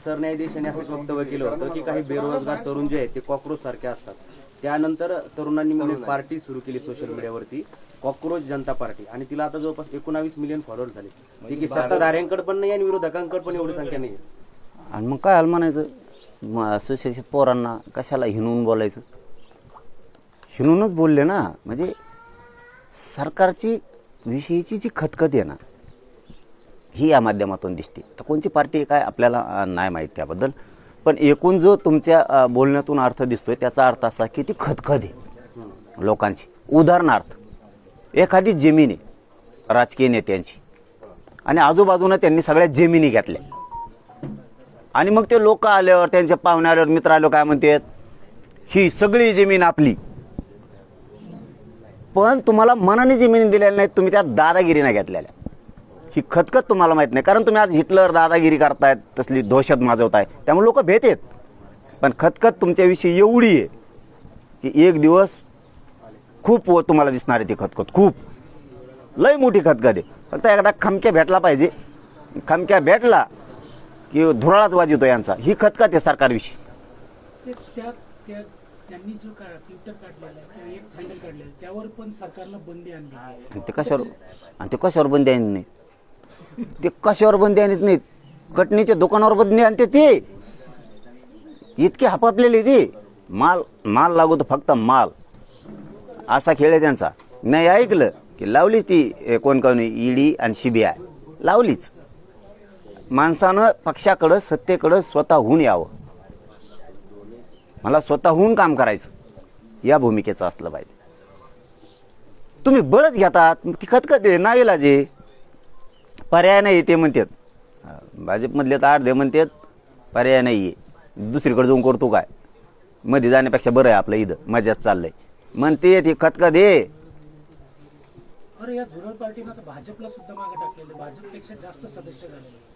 सरन्यायाधीश यांनी असं वक्तव्य केलं होतं की काही बेरोजगार तरुण जे आहेत ते कॉक्रोच सारखे असतात. त्यानंतर तरुणांनी म्हणून एक पार्टी सुरू केली सोशल मीडियावरती, कॉक्रोच जनता पार्टी, आणि तिला आता जवळपास 19 मिलियन फॉलोअर्स झाले. ती की सत्ताधाऱ्यांकडे पण नाही आणि विरोधकांकडे पण एवढी संख्या नाही. आणि मग काय म्हणायचं, सुशिक्षित पोरांना कशाला हिणून बोलायचं? हिणूनच बोलले ना. म्हणजे सरकारची विषयीची जी खतखत आहे ना, ही या माध्यमातून दिसते. तर कोणची पार्टी काय आपल्याला नाही माहीत त्याबद्दल, पण एकूण जो तुमच्या बोलण्यातून अर्थ दिसतोय त्याचा अर्थ असा की ती खतखत आहे लोकांची. उदाहरणार्थ एखादी जमीन आहे राजकीय नेत्यांची आणि आजूबाजूनं त्यांनी सगळ्या जमिनी घेतल्या आणि मग ते लोक आल्यावर, त्यांच्या पाहुणे आल्यावर, मित्र आल्यावर काय म्हणतात, ही सगळी जमीन आपली. पण तुम्हाला मनाने जमिनी दिलेल्या नाहीत, तुम्ही त्या दादागिरीने घेतलेल्या. ही खतखत तुम्हाला माहीत नाही, कारण तुम्ही आज हिटलर दादागिरी करतायत, तसली दहशत माजवताय, त्यामुळे लोक भेट आहेत. पण खतखत तुमच्याविषयी एवढी आहे की एक दिवस खूप तुम्हाला दिसणार आहे ती खतखत. खूप लय मोठी खतखत आहे. फक्त एकदा खमक्या भेटला पाहिजे. खमक्या भेटला की धुराळाच वाजवतो यांचा. ही खतखत आहे सरकारविषयी. त्यांनी जो ट्विटर काढलेला आहे, एक हँडल काढलेलं, त्यावर पण सरकारनं बंदी आणली. आणि ते कशावर बंदी आणत नाही? ते कशावर बंदी आणत नाहीत? कटणीच्या दुकानावर बंदी आणते. ते इतके हापापलेले ते माल लागू तर फक्त माल. असा खेळ आहे त्यांचा. नाही ऐकलं की लावलीच ती कोण ईडी आणि CBI लावलीच. माणसानं पक्षाकडं, सत्तेकडं स्वतःहून यावं. मला स्वतःहून काम करायचं या भूमिकेचं असलं पाहिजे. तुम्ही बळच घेतात, ती खतखत नाईलाजे. पर्याय नाही ते म्हणतात. भाजपमधले तर अर्धे म्हणतात पर्याय नाही आहे, दुसरीकडे जाऊन करतो काय, मध्ये जाण्यापेक्षा बरं आहे आपलं, इथं मजाच चाललंय म्हणते. ती खतखत आहे. अरे या झुरळ पार्टीनं भाजपला सुद्धा मागे टाकलेलं, भाजपपेक्षा जास्त सदस्य झालेले.